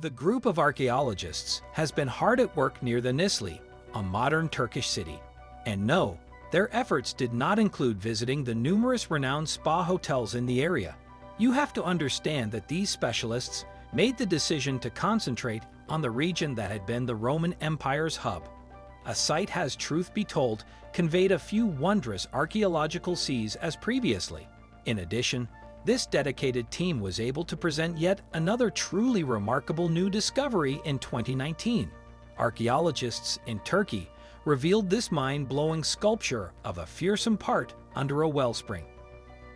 The group of archaeologists has been hard at work near the Knisley, a modern Turkish city. And no, their efforts did not include visiting the numerous renowned spa hotels in the area. You have to understand that these specialists made the decision to concentrate on the region that had been the Roman Empire's hub. A site has, truth be told, conveyed a few wondrous archaeological sees as previously. In addition, this dedicated team was able to present yet another truly remarkable new discovery in 2019. Archaeologists in Turkey revealed this mind-blowing sculpture of a fearsome part under a wellspring.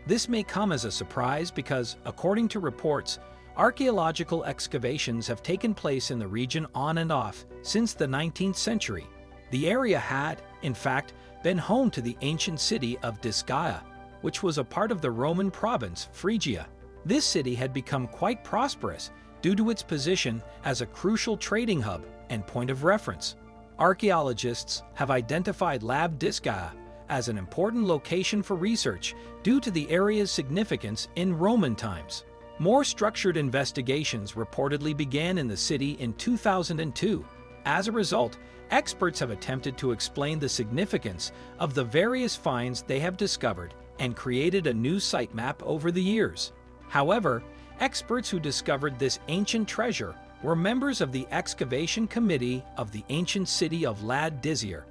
This may come as a surprise because, according to reports, archaeological excavations have taken place in the region on and off since the 19th century. The area had, in fact, been home to the ancient city of Disgaea, which was a part of the Roman province Phrygia. This city had become quite prosperous due to its position as a crucial trading hub and point of reference. Archaeologists have identified Lab Disgaea as an important location for research due to the area's significance in Roman times. More structured investigations reportedly began in the city in 2002. As a result, experts have attempted to explain the significance of the various finds they have discovered and created a new site map over the years. However, experts who discovered this ancient treasure were members of the excavation committee of the ancient city of Lad Dizzier,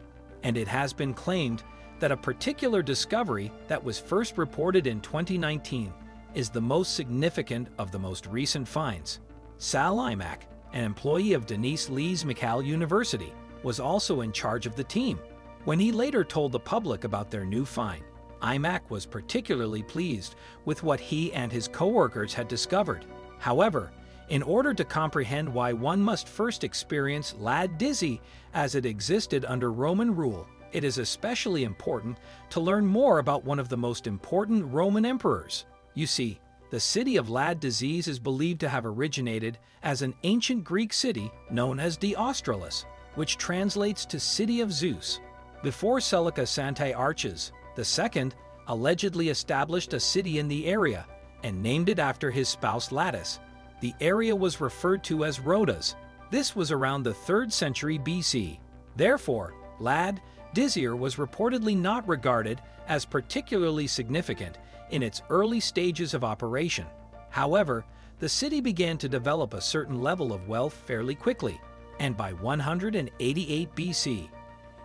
and it has been claimed that a particular discovery that was first reported in 2019 is the most significant of the most recent finds. Sal Imac, an employee of Denise Lee's mchale University, was also in charge of the team. When he later told the public about their new find, imac was particularly pleased with what he and his coworkers had discovered. However, in order to comprehend why one must first experience Lad Dizzy as it existed under Roman rule, it is especially important to learn more about one of the most important Roman emperors. You see, the city of Lad Dizzy is believed to have originated as an ancient Greek city known as the Australis, which translates to City of Zeus. Before Seleucus Antiarches II allegedly established a city in the area and named it after his spouse Lattice, the area was referred to as Rhodas. This was around the 3rd century BC. Therefore, Lad Dizzier was reportedly not regarded as particularly significant in its early stages of operation. However, the city began to develop a certain level of wealth fairly quickly, and by 188 BC,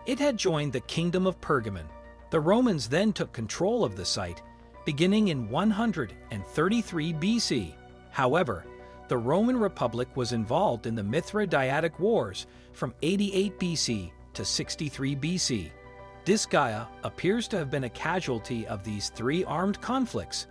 it had joined the Kingdom of Pergamon. The Romans then took control of the site, beginning in 133 BC. However, the Roman Republic was involved in the Mithridatic Wars from 88 BC to 63 BC. Disgaea appears to have been a casualty of these three armed conflicts,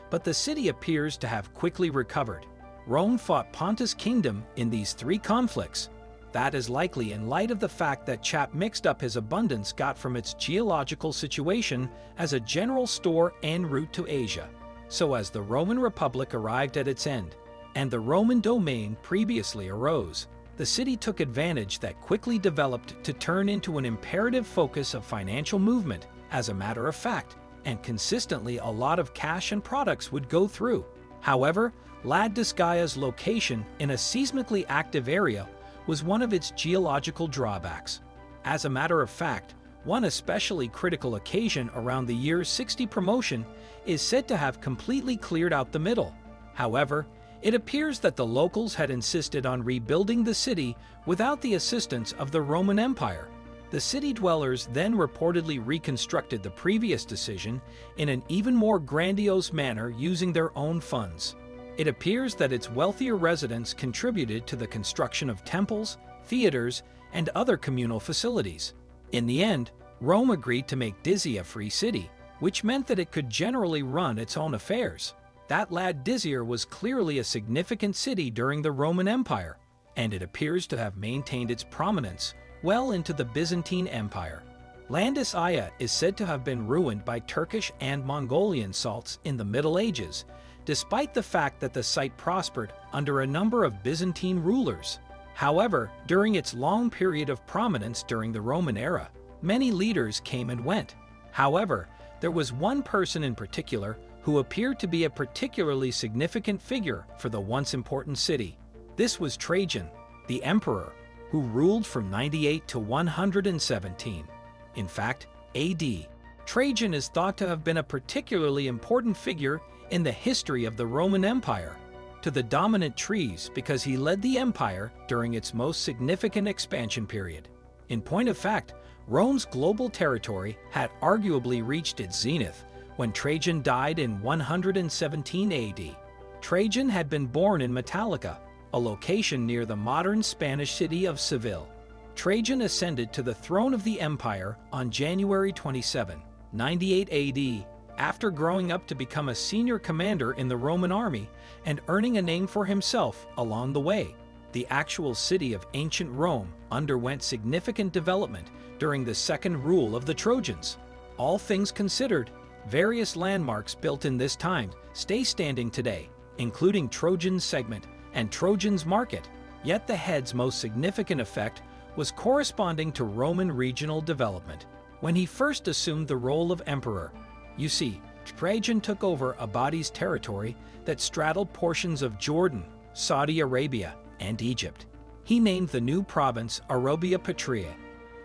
but the city appears to have quickly recovered. Rome fought Pontus Kingdom in these three conflicts. That is likely in light of the fact that Chap mixed up his abundance got from its geological situation as a general store en route to Asia. So as the Roman Republic arrived at its end, and the Roman domain previously arose, the city took advantage that quickly developed to turn into an imperative focus of financial movement. As a matter of fact, and consistently a lot of cash and products would go through. However, Lad Disgaea's location in a seismically active area was one of its geological drawbacks. As a matter of fact, one especially critical occasion around the year 60 promotion is said to have completely cleared out the middle. However, it appears that the locals had insisted on rebuilding the city without the assistance of the Roman Empire. The city dwellers then reportedly reconstructed the previous decision in an even more grandiose manner using their own funds. It appears that its wealthier residents contributed to the construction of temples, theaters, and other communal facilities. In the end, Rome agreed to make Dizzy a free city, which meant that it could generally run its own affairs. That Lad Dizzier was clearly a significant city during the Roman Empire, and it appears to have maintained its prominence well into the Byzantine Empire. Landis-Aya is said to have been ruined by Turkish and Mongolian assaults in the Middle Ages, despite the fact that the site prospered under a number of Byzantine rulers. However, during its long period of prominence during the Roman era, many leaders came and went. However, there was one person in particular who appeared to be a particularly significant figure for the once important city. This was Trajan, the emperor, who ruled from 98 to 117. In fact, AD. Trajan is thought to have been a particularly important figure in the history of the Roman Empire, to the dominant trees because he led the empire during its most significant expansion period. In point of fact, Rome's global territory had arguably reached its zenith when Trajan died in 117 AD. Trajan had been born in Metallica, a location near the modern Spanish city of Seville. Trajan ascended to the throne of the empire on January 27, 98 AD, after growing up to become a senior commander in the Roman army and earning a name for himself along the way. The actual city of ancient Rome underwent significant development during the second rule of the Trojans. All things considered, various landmarks built in this time stay standing today, including Trojan's Segment and Trojan's Market, yet the head's most significant effect was corresponding to Roman regional development. When he first assumed the role of emperor, you see, Trajan took over a body's territory that straddled portions of Jordan, Saudi Arabia, and Egypt. He named the new province Arabia Petrea.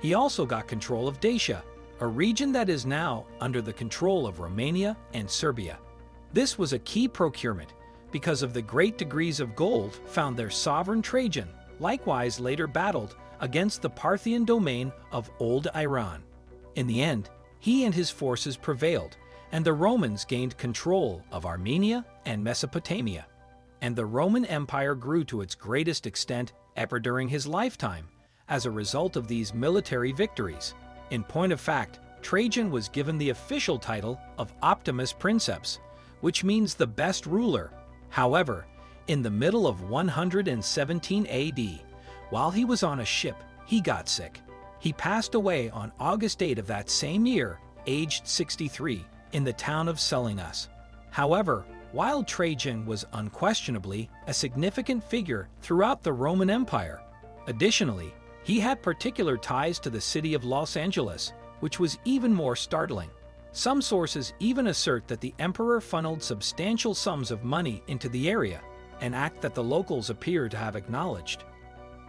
He also got control of Dacia, a region that is now under the control of Romania and Serbia. This was a key procurement because of the great degrees of gold found there. Sovereign Trajan likewise later battled against the Parthian domain of Old Iran. In the end, he and his forces prevailed, and the Romans gained control of Armenia and Mesopotamia. And the Roman Empire grew to its greatest extent ever during his lifetime as a result of these military victories. In point of fact, Trajan was given the official title of Optimus Princeps, which means the best ruler. However, in the middle of 117 AD, while he was on a ship, he got sick. He passed away on August 8 of that same year, aged 63, in the town of Selinus. However, while Trajan was unquestionably a significant figure throughout the Roman Empire, additionally, he had particular ties to the city of Los Angeles, which was even more startling. Some sources even assert that the emperor funneled substantial sums of money into the area, an act that the locals appear to have acknowledged.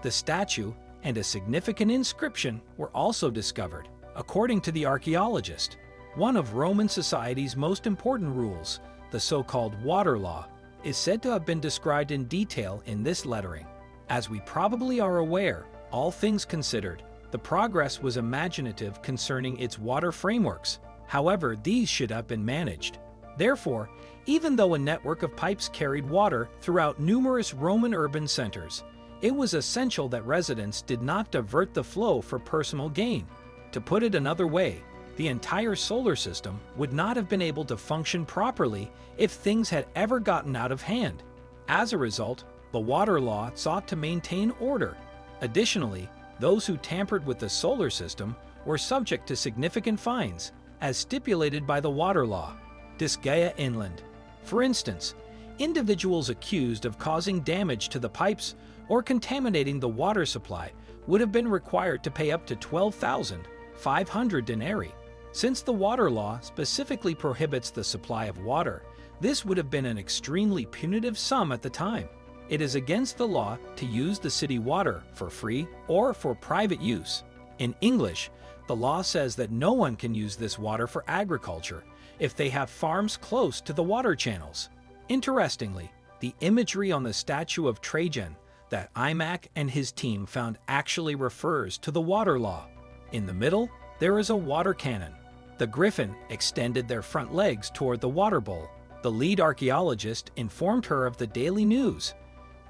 The statue and a significant inscription were also discovered, according to the Archaeologists. One of Roman society's most important rules, the so-called water law, is said to have been described in detail in this lettering. As we probably are aware, all things considered, the progress was imaginative concerning its water frameworks. However, these should have been managed. Therefore, even though a network of pipes carried water throughout numerous Roman urban centers, it was essential that residents did not divert the flow for personal gain. To put it another way, the entire solar system would not have been able to function properly if things had ever gotten out of hand. As a result, the water law sought to maintain order. Additionally, those who tampered with the solar system were subject to significant fines, as stipulated by the water law. Disgaea inland. For instance, individuals accused of causing damage to the pipes or contaminating the water supply would have been required to pay up to 12,500 denarii. Since the water law specifically prohibits the supply of water, this would have been an extremely punitive sum at the time. It is against the law to use the city water for free or for private use. In English, the law says that no one can use this water for agriculture if they have farms close to the water channels. Interestingly, the imagery on the statue of Trajan that imac and his team found actually refers to the water law. In the middle, there is a water cannon. The griffin extended their front legs toward the water bowl. The lead archaeologist informed her of the Daily News.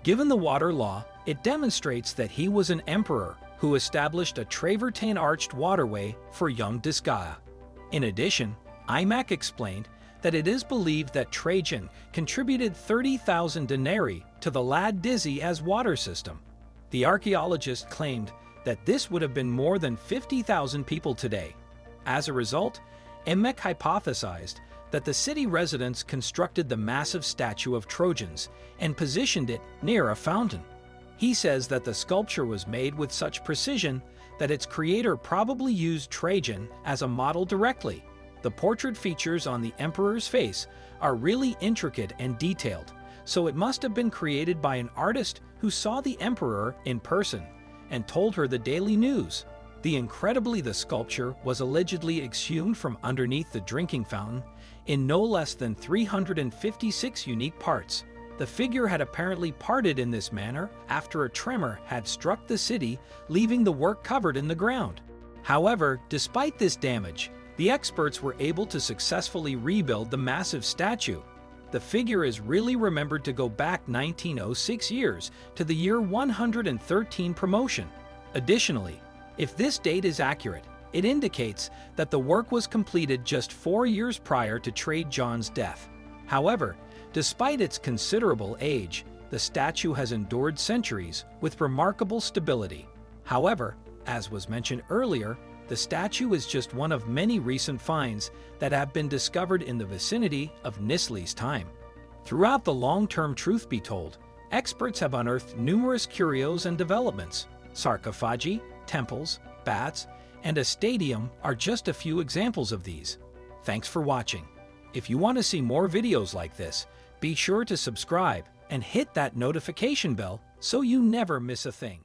Given the water law, it demonstrates that he was an emperor who established a travertine arched waterway for young disgaea. In addition, imac explained that it is believed that Trajan contributed 30,000 denarii to the lad dizzier water system. The archaeologist claimed that this would have been more than 50,000 people today. As a result, imac hypothesized that the city residents constructed the massive statue of Trojans and positioned it near a fountain. He says that the sculpture was made with such precision that its creator probably used Trajan as a model directly. The portrait features on the emperor's face are really intricate and detailed, so it must have been created by an artist who saw the emperor in person and told her the daily news. The sculpture was allegedly exhumed from underneath the drinking fountain in no less than 356 unique parts. The figure had apparently parted in this manner after a tremor had struck the city, leaving the work covered in the ground. However, despite this damage, the experts were able to successfully rebuild the massive statue. The figure is really remembered to go back 1906 years to the year 113 promotion. Additionally, if this date is accurate, it indicates that the work was completed just 4 years prior to Trajan's death. However, despite its considerable age, the statue has endured centuries with remarkable stability. However, as was mentioned earlier, the statue is just one of many recent finds that have been discovered in the vicinity of Knisley's time. Throughout the long-term truth be told, experts have unearthed numerous curios and developments. Sarcophagi, temples, baths, and a stadium are just a few examples of these. Thanks for watching. If you want to see more videos like this, be sure to subscribe and hit that notification bell so you never miss a thing.